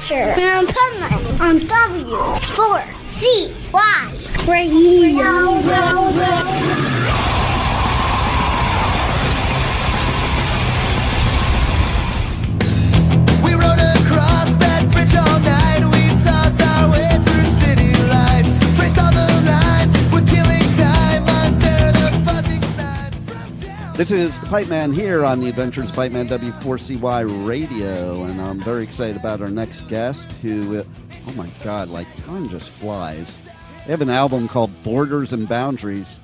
Asher and Penland on W4CY Radio. We rode across that bridge all night. We talked our way through city lights, traced all the lines. We're killing time under those buzzing signs. This is the Pipe Man here on the Adventures of Pipe Man W4CY Radio, and I'm very excited about our next guest who, oh my God, like time just flies. They have an album called Borders and Boundaries.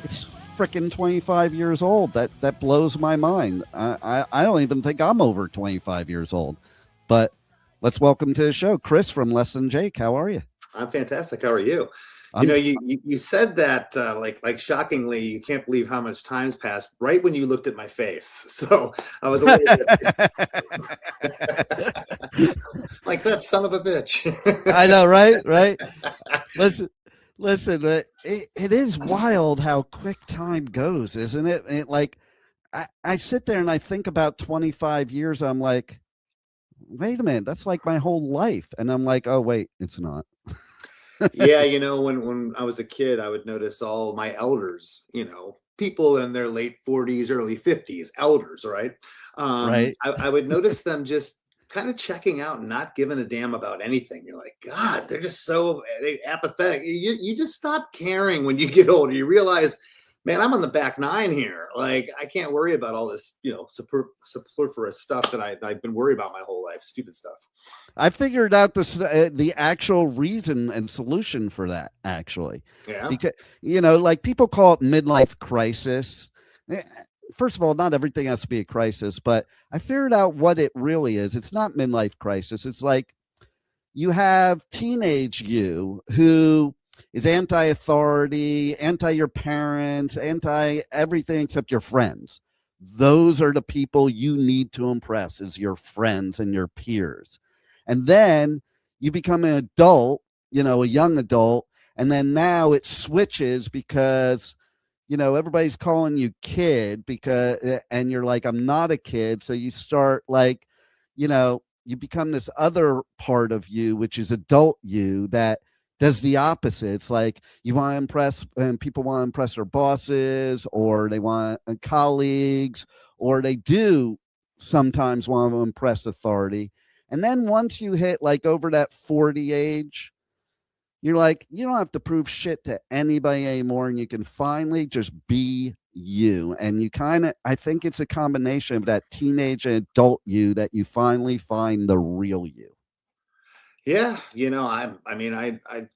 It's freaking 25 years old. That blows my mind. I don't even think I'm over 25 years old. But let's welcome to the show Chris from Less Than Jake. How are you? I'm fantastic. How are you? You said that like shockingly, you can't believe how much time's passed right when you looked at my face. So I was a little bit like that son of a bitch. I know, right? Listen, it is wild how quick time goes, isn't it? I sit there and I think about 25 years. I'm like, wait a minute, that's like my whole life. And I'm like, oh, wait, it's not. Yeah, when I was a kid, I would notice all my elders, people in their late 40s, early 50s, elders, right? Right. I would notice them just kind of checking out and not giving a damn about anything. You're like, God, they're just so apathetic. You just stop caring when you get older. You realize, man, I'm on the back nine here. Like, I can't worry about all this, superfluous stuff that I've been worried about my whole life. Stupid stuff. I figured out the actual reason and solution for that, actually. Yeah. Because, like people call it midlife crisis. First of all, not everything has to be a crisis, but I figured out what it really is. It's not midlife crisis. It's like you have teenage you who is anti-authority, anti your parents, anti everything except your friends. Those are the people you need to impress, is your friends and your peers. And then you become an adult, a young adult, and then now it switches because everybody's calling you kid and you're like, I'm not a kid. So you start you become this other part of you, which is adult you, that does the opposite. It's like you want to impress, and people want to impress their bosses, or they want colleagues, or they do sometimes want to impress authority. And then once you hit over that 40 age, you're like, you don't have to prove shit to anybody anymore, and you can finally just be you. And you I think it's a combination of that teenage and adult you that you finally find the real you. Yeah, I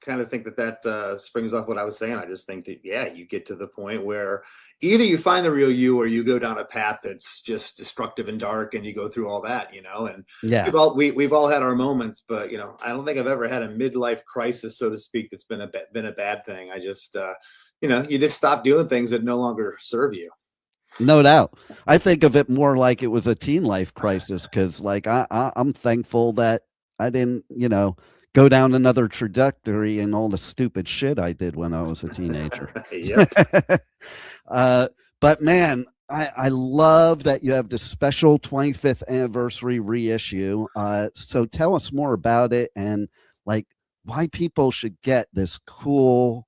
kind of think that springs off what I was saying. I just think that, you get to the point where either you find the real you or you go down a path that's just destructive and dark, and you go through all that, and yeah, we've all had our moments, but I don't think I've ever had a midlife crisis, so to speak, that's been a bad thing. I just you just stop doing things that no longer serve you. No doubt. I think of it more like it was a teen life crisis, because I'm thankful that I didn't, go down another trajectory and all the stupid shit I did when I was a teenager. But man, I love that you have this special 25th anniversary reissue. So tell us more about it, and why people should get this cool,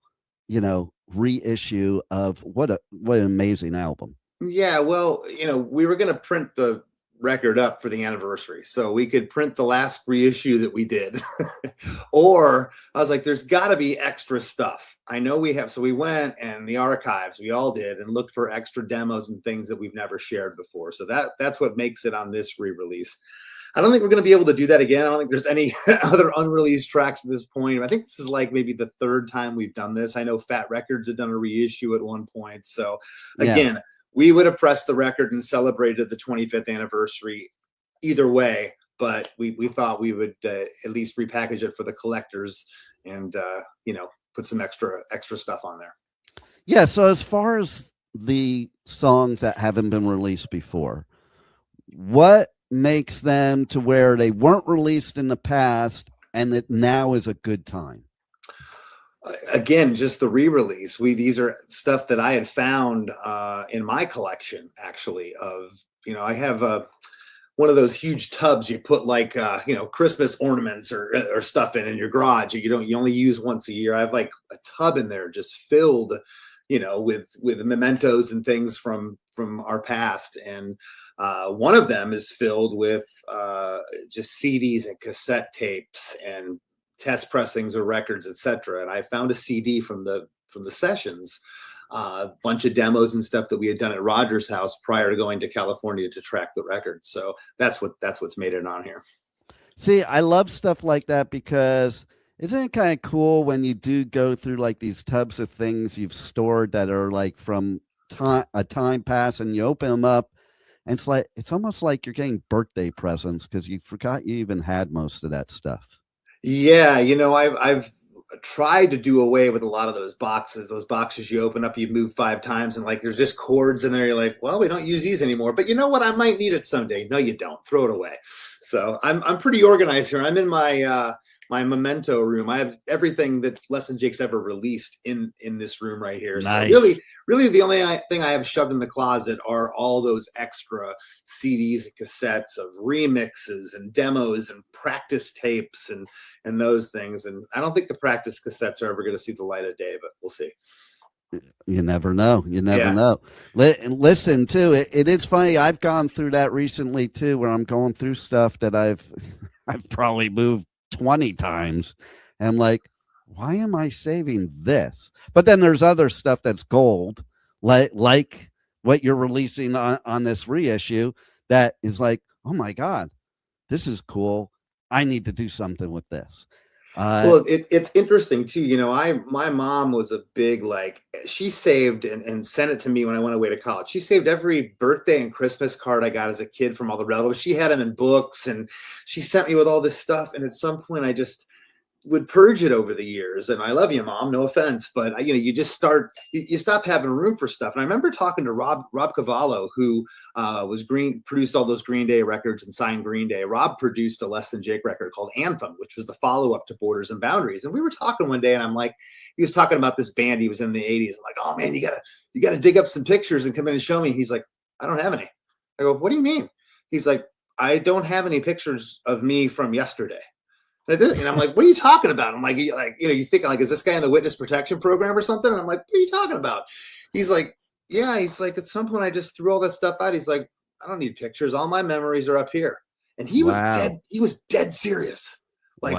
reissue of what an amazing album. Yeah, well, we were going to print the record up for the anniversary, so we could print the last reissue that we did. Or I was like, there's got to be extra stuff. I know we have. So we went and the archives, we all did, and looked for extra demos and things that we've never shared before. So that's what makes it on this re-release. I don't think we're going to be able to do that again. I don't think there's any other unreleased tracks at this point. I think this is maybe the third time we've done this. I know Fat Records had done a reissue at one point. So again, we would have pressed the record and celebrated the 25th anniversary either way, but we thought we would at least repackage it for the collectors and put some extra stuff on there. Yeah. So as far as the songs that haven't been released before, what makes them to where they weren't released in the past and that now is a good time? Again, just the re-release. These are stuff that I had found in my collection, actually. I have one of those huge tubs you put like Christmas ornaments or stuff in your garage. You only use once a year. I have like a tub in there just filled, with mementos and things from our past. And one of them is filled with just CDs and cassette tapes and test pressings of records, etc. And I found a CD from the sessions, a bunch of demos and stuff that we had done at Roger's house prior to going to California to track the record. So that's what's made it on here. See, I love stuff like that because isn't it kind of cool when you do go through like these tubs of things you've stored that are like from a time past, and you open them up and it's almost like you're getting birthday presents because you forgot you even had most of that stuff. Yeah, I've tried to do away with a lot of those boxes. Those boxes you open up, you move 5 times, and like there's just cords in there. You're like, well, we don't use these anymore. But you know what? I might need it someday. No, you don't. Throw it away. So I'm pretty organized here. I'm in my my memento room. I have everything that Less Than Jake's ever released in this room right here. Nice. So really the only thing I have shoved in the closet are all those extra CDs and cassettes of remixes and demos and practice tapes and those things. And I don't think the practice cassettes are ever going to see the light of day, but we'll see. You never know. You never know. Listen, too, it is funny. I've gone through that recently, too, where I'm going through stuff that I've probably moved 20 times. And I'm like, why am I saving this? But then there's other stuff that's gold, like what you're releasing on this reissue that is like, oh, my God, this is cool. I need to do something with this. Well, it's interesting too. My mom was a big, she saved and sent it to me when I went away to college. She saved every birthday and Christmas card I got as a kid from all the relatives. She had them in books, and she sent me with all this stuff. And at some point I just would purge it over the years. And I love you, Mom, no offense, but you just you stop having room for stuff. And I remember talking to Rob Cavallo, who produced all those Green Day records and signed Green Day. Rob produced a Less Than Jake record called Anthem, which was the follow-up to Borders and Boundaries. And we were talking one day, and I'm like, he was talking about this band he was in the 80s. I'm like, oh man, you gotta dig up some pictures and come in and show me. He's like, I don't have any. I go, what do you mean? He's like, I don't have any pictures of me from yesterday. And I'm like, what are you talking about? I'm like, you think like, is this guy in the witness protection program or something? And I'm like, what are you talking about? He's like, yeah. He's like, at some point I just threw all that stuff out. He's like, I don't need pictures. All my memories are up here. And he was dead. He was dead serious. Like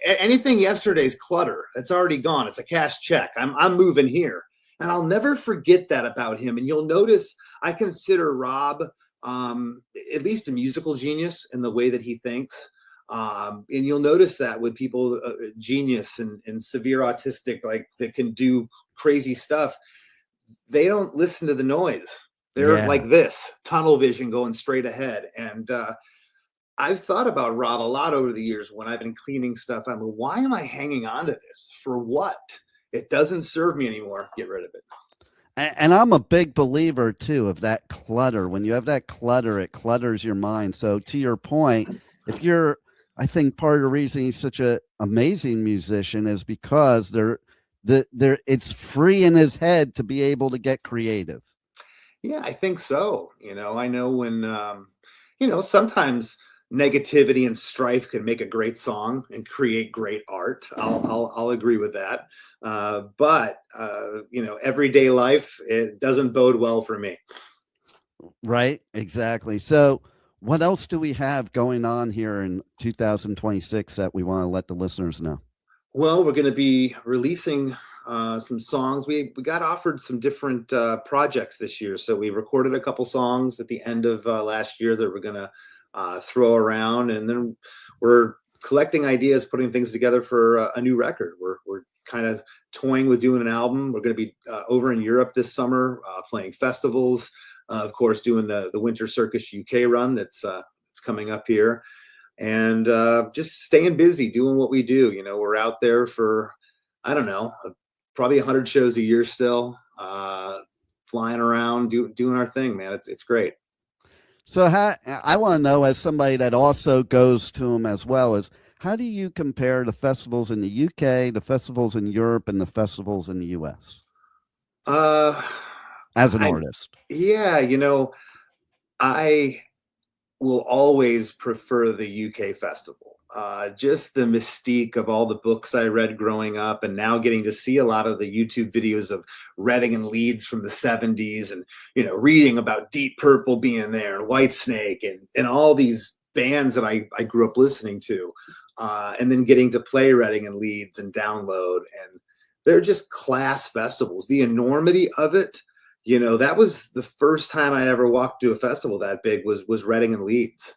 anything yesterday's clutter, it's already gone. It's a cash check. I'm moving here. And I'll never forget that about him. And you'll notice I consider Rob at least a musical genius in the way that he thinks. And you'll notice that with people, genius and severe autistic, like that can do crazy stuff, they don't listen to the noise. They're like this tunnel vision going straight ahead. And I've thought about Rob a lot over the years when I've been cleaning stuff. I'm like, why am I hanging on to this? For what? It doesn't serve me anymore. Get rid of it. And I'm a big believer, too, of that clutter. When you have that clutter, it clutters your mind. So to your point, I think part of the reason he's such an amazing musician is because it's free in his head to be able to get creative. Yeah, I think so. I know when, sometimes negativity and strife can make a great song and create great art. I'll agree with that. But everyday life, it doesn't bode well for me. Right. Exactly. So what else do we have going on here in 2026 that we want to let the listeners know? Well, we're going to be releasing some songs. We got offered some different projects this year. So we recorded a couple songs at the end of last year that we're going to throw around. And then we're collecting ideas, putting things together for a new record. We're kind of toying with doing an album. We're going to be over in Europe this summer, playing festivals. Of course, doing the Winter Circus UK run that's coming up here, and just staying busy doing what we do. We're out there for, I don't know, probably 100 shows a year still, flying around, doing our thing, man. It's great. So I want to know, as somebody that also goes to them as well, is how do you compare the festivals in the UK, the festivals in Europe, and the festivals in the US? As an artist. Yeah, will always prefer the UK festival. Just the mystique of all the books I read growing up, and now getting to see a lot of the YouTube videos of Reading and Leeds from the 70s, and reading about Deep Purple being there and Whitesnake and all these bands that I grew up listening to, and then getting to play Reading and Leeds and Download, and they're just class festivals. The enormity of it, that was the first time I ever walked to a festival that big was Reading and Leeds.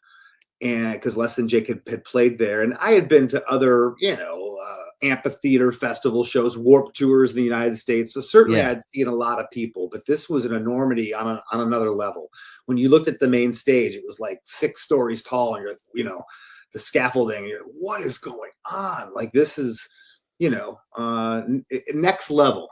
And because Less Than Jake had played there, and I had been to other, amphitheater festival shows, Warped Tours in the United States. So certainly I'd seen a lot of people, but this was an enormity on another level. When you looked at the main stage, it was like 6 stories tall, and the scaffolding. You're, what is going on? Like, this is, next level.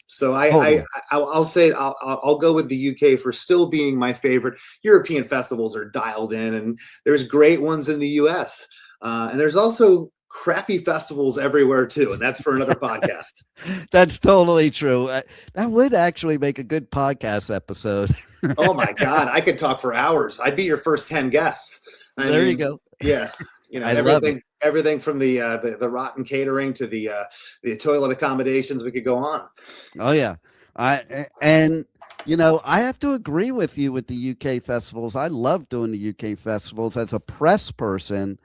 So I'll say I'll go with the UK for still being my favorite. European festivals are dialed in, and there's great ones in the US, and there's also crappy festivals everywhere too, and that's for another podcast. That's totally true. That would actually make a good podcast episode. Oh my God, I could talk for hours. I'd be your first 10 guests. There you go. Yeah. Everything from the rotten catering to the toilet accommodations, we could go on. Oh yeah. I have to agree with you with the UK festivals. I love doing the UK festivals. As a press person,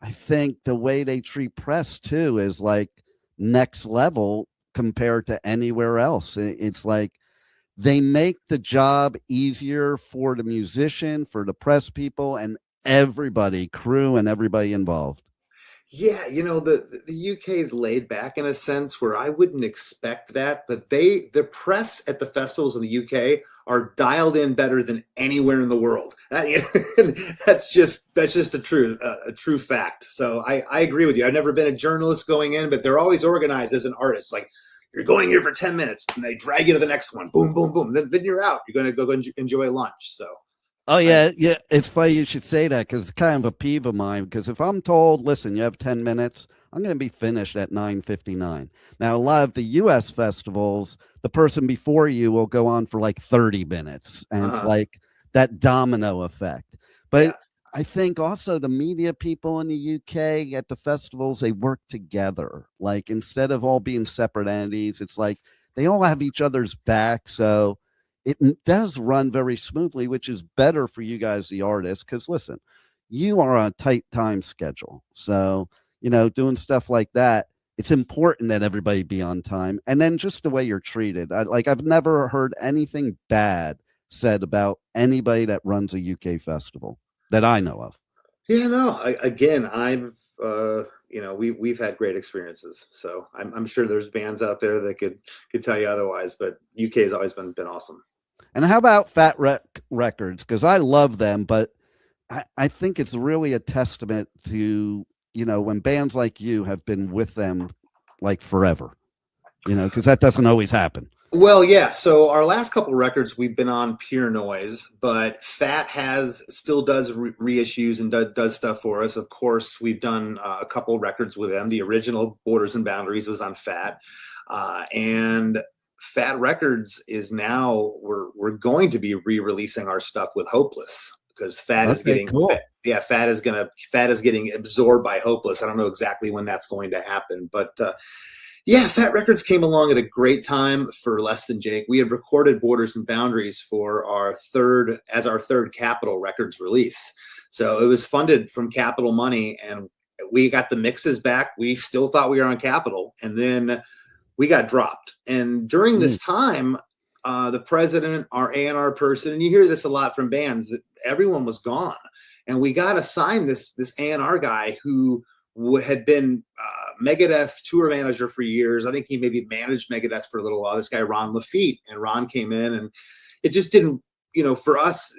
I think the way they treat press too is like next level compared to anywhere else. It's like they make the job easier for the musician, for the press people, and everybody, crew, and everybody involved. Yeah, the UK is laid back in a sense where I wouldn't expect that, but the press at the festivals in the UK are dialed in better than anywhere in the world. That's just a true fact. So I agree with you. I've never been a journalist going in, but they're always organized as an artist. Like, you're going here for 10 minutes, and they drag you to the next one. Boom, boom, boom. Then you're out. You're going to go enjoy lunch. So. Oh, yeah. It's funny you should say that, because it's kind of a peeve of mine. Because if I'm told, listen, you have 10 minutes, I'm going to be finished at 9:59. Now, a lot of the U.S. festivals, the person before you will go on for like 30 minutes. And it's like that domino effect. But I think also the media people in the UK at the festivals, they work together. Like, instead of all being separate entities, it's like they all have each other's back. So it does run very smoothly, which is better for you guys, the artists, because listen, you are on a tight time schedule. So, doing stuff like that, it's important that everybody be on time. And then just the way you're treated. I've never heard anything bad said about anybody that runs a UK festival that I know of. Yeah, no, we've had great experiences. So I'm sure there's bands out there that could tell you otherwise, but UK has always been awesome. And how about Fat Records? Because I love them, but I think it's really a testament to, when bands like you have been with them like forever, because that doesn't always happen. Well, yeah. So our last couple records, we've been on Pure Noise, but Fat still does reissues and does stuff for us. Of course, we've done a couple records with them. The original Borders and Boundaries was on Fat, and Fat Records is now we're going to be re-releasing our stuff with Hopeless, because Fat is getting cool. Fat is getting absorbed by Hopeless. I don't know exactly when that's going to happen, but Fat Records came along at a great time for Less Than Jake. We had recorded Borders and Boundaries for our third Capitol Records release. So it was funded from Capitol money, and we got the mixes back. We still thought we were on Capitol, and then we got dropped. And during this time, the president, our A&R person, and you hear this a lot from bands, that everyone was gone. And we got assigned this A&R guy who had been Megadeth's tour manager for years. I think he maybe managed Megadeth for a little while. This guy, Ron Lafitte, and Ron came in, and it just didn't, for us,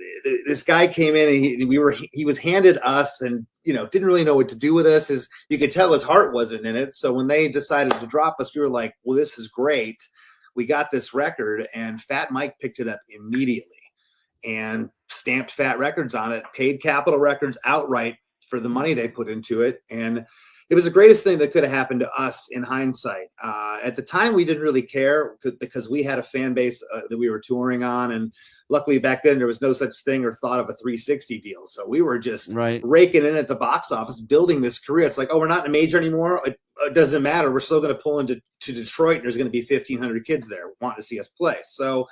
this guy came in, and he was handed us, and, didn't really know what to do with us. You could tell his heart wasn't in it. So when they decided to drop us, we were like, well, this is great. We got this record, and Fat Mike picked it up immediately and stamped Fat Records on it, paid Capitol Records outright for the money they put into it. And it was the greatest thing that could have happened to us in hindsight. At the time, we didn't really care because we had a fan base that we were touring on. And luckily back then there was no such thing or thought of a 360 deal. So we were just raking in at the box office, building this career. It's like, oh, we're not in a major anymore. It doesn't matter. We're still going to pull into Detroit. And there's going to be 1,500 kids there wanting to see us play. So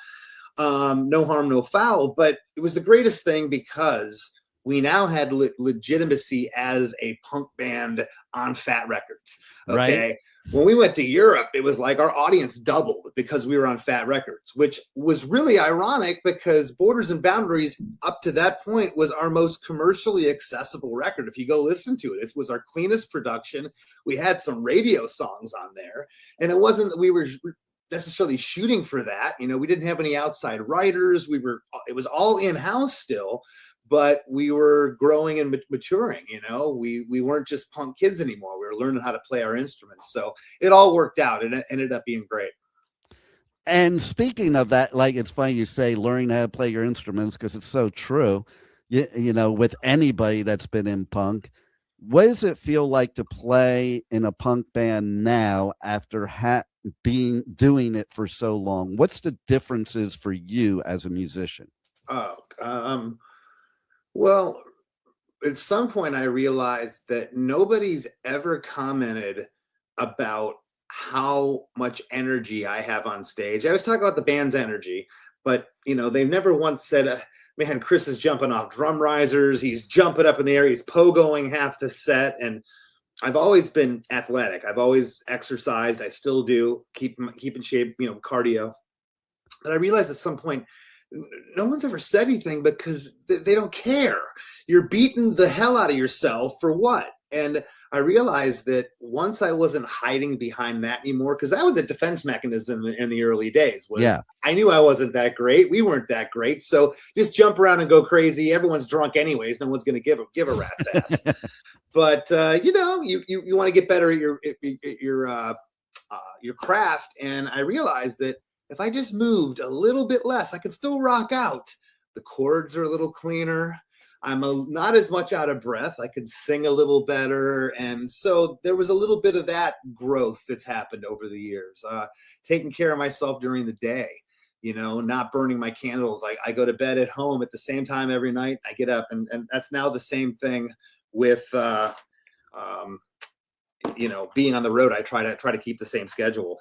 no harm, no foul. But it was the greatest thing because we now had legitimacy as a punk band on Fat Records. Okay. Right. When we went to Europe, it was like our audience doubled because we were on Fat Records, which was really ironic because Borders and Boundaries up to that point was our most commercially accessible record. If you go listen to it, it was our cleanest production. We had some radio songs on there, and it wasn't that we were necessarily shooting for that. You know, we didn't have any outside writers. It was all in-house still. But we were growing and maturing, you know, we weren't just punk kids anymore. We were learning how to play our instruments. So it all worked out and it ended up being great. And speaking of that, like, it's funny you say learning how to play your instruments because it's so true. You know, with anybody that's been in punk, what does it feel like to play in a punk band now after doing it for so long? What's the differences for you as a musician? Well, at some point I realized that nobody's ever commented about how much energy I have on stage. I was talking about the band's energy, but you know, they've never once said, man, Chris is jumping off drum risers. He's jumping up in the air. He's pogoing half the set. And I've always been athletic. I've always exercised. I still do keep in shape, you know, cardio. But I realized at some point, no one's ever said anything because they don't care. You're beating the hell out of yourself for what? And I realized that once I wasn't hiding behind that anymore, because that was a defense mechanism in the early days. I knew I wasn't that great. We weren't that great. So just jump around and go crazy. Everyone's drunk anyways. No one's going to give a rat's ass. But you know, you want to get better at your craft. And I realized that if I just moved a little bit less, I could still rock out. The chords are a little cleaner. I'm not as much out of breath. I could sing a little better. And so there was a little bit of that growth that's happened over the years. Taking care of myself during the day, you know, not burning my candles. I go to bed at home at the same time every night. I get up and that's now the same thing with, you know, being on the road. I try to keep the same schedule.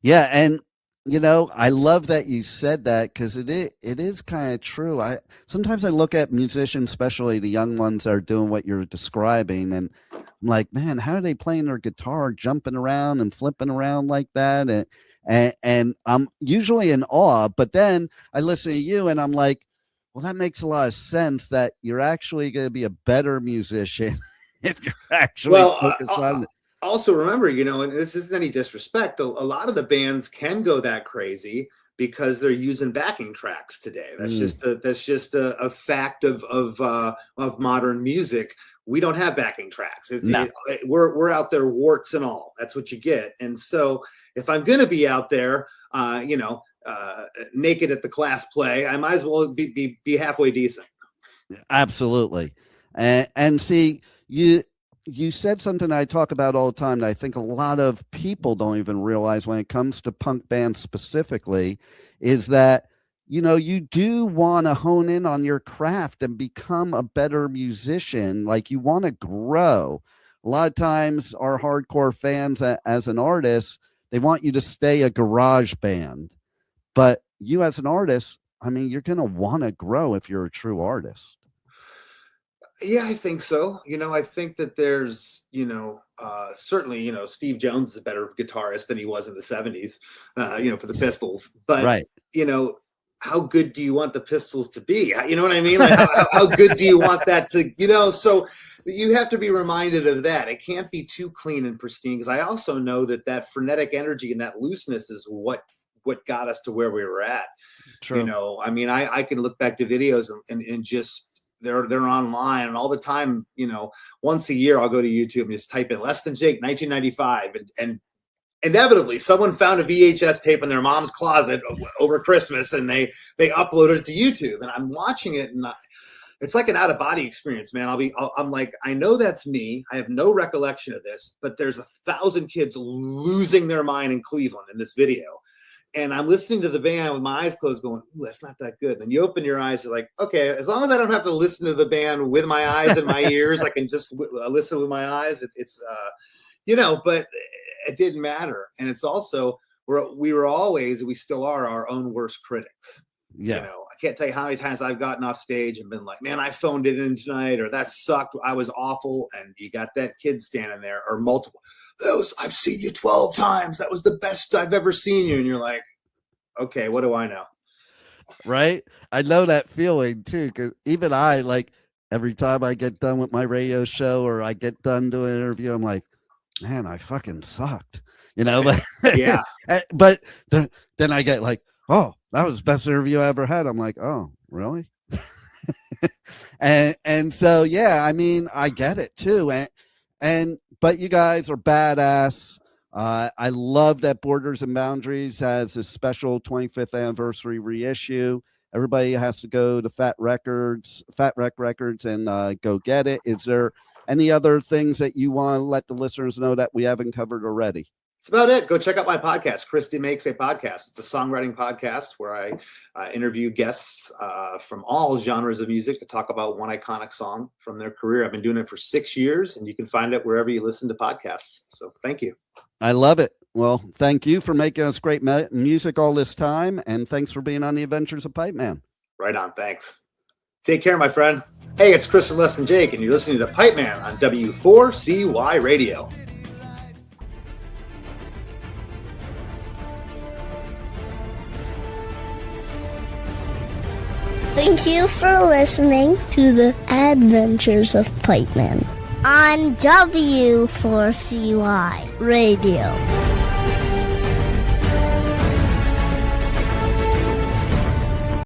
Yeah. And you know, I love that you said that because it is kind of true. Sometimes I look at musicians, especially the young ones that are doing what you're describing, and I'm like, man, how are they playing their guitar, jumping around and flipping around like that? And I'm usually in awe, but then I listen to you and I'm like, well, that makes a lot of sense that you're actually going to be a better musician if you're actually focused on it. Also remember, you know, and this isn't any disrespect, a lot of the bands can go that crazy because they're using backing tracks today. That's just a fact of modern music. We don't have backing tracks. We're out there warts and all. That's what you get. And so if I'm going to be out there, you know, naked at the class play, I might as well be halfway decent. Absolutely. And see, you said something I talk about all the time that I think a lot of people don't even realize when it comes to punk bands specifically is that, you know, you do want to hone in on your craft and become a better musician. Like you want to grow. A lot of times our hardcore fans as an artist, they want you to stay a garage band, but you as an artist, I mean, you're going to want to grow if you're a true artist. Yeah, I think so. You know, I think that there's, you know, certainly, you know, Steve Jones is a better guitarist than he was in the 70s, you know, for the Pistols. But, you know, how good do you want the Pistols to be? You know what I mean? Like, how good do you want that to, you know? So you have to be reminded of that. It can't be too clean and pristine because I also know that frenetic energy and that looseness is what got us to where we were at. True. You know, I mean, I can look back to videos and just, they're online and all the time, you know, once a year I'll go to YouTube and just type in Less Than Jake 1995 and inevitably someone found a VHS tape in their mom's closet over Christmas and they uploaded it to YouTube and I'm watching it and it's like an out of body experience, man. I'm like, I know that's me. I have no recollection of this, but there's 1,000 kids losing their mind in Cleveland in this video. And I'm listening to the band with my eyes closed going, ooh, that's not that good. Then you open your eyes, you're like, okay, as long as I don't have to listen to the band with my eyes and my ears, I can just listen with my eyes. It's but it didn't matter. And it's also, we were always, we still are our own worst critics. Yeah. I can't tell you how many times I've gotten off stage and been like, man, I phoned it in tonight, or that sucked. I was awful. And you got that kid standing there, or multiple. I've seen you 12 times. That was the best I've ever seen you. And you're like, okay, what do I know? Right. I know that feeling too. Cause even I, like, every time I get done with my radio show or I get done doing an interview, I'm like, man, I fucking sucked, but yeah. But then I get like, oh, that was the best interview I ever had. I'm like, oh, really? and so, yeah, I mean, I get it too. But you guys are badass. I love that Borders and Boundaries has a special 25th anniversary reissue. Everybody has to go to Fat Wreck Records and go get it. Is there any other things that you want to let the listeners know that we haven't covered already? That's about it. Go check out my podcast, Christy Makes a Podcast. It's a songwriting podcast where I interview guests from all genres of music to talk about one iconic song from their career. I've been doing it for 6 years, and you can find it wherever you listen to podcasts. So thank you. I love it. Well, thank you for making us great music all this time, and thanks for being on the Adventures of Pipe Man. Right on. Thanks. Take care, my friend. Hey, it's Chris from Less Than Jake, and you're listening to Pipe Man on W4CY Radio. Thank you for listening to the Adventures of Pipe Man on W4CY Radio.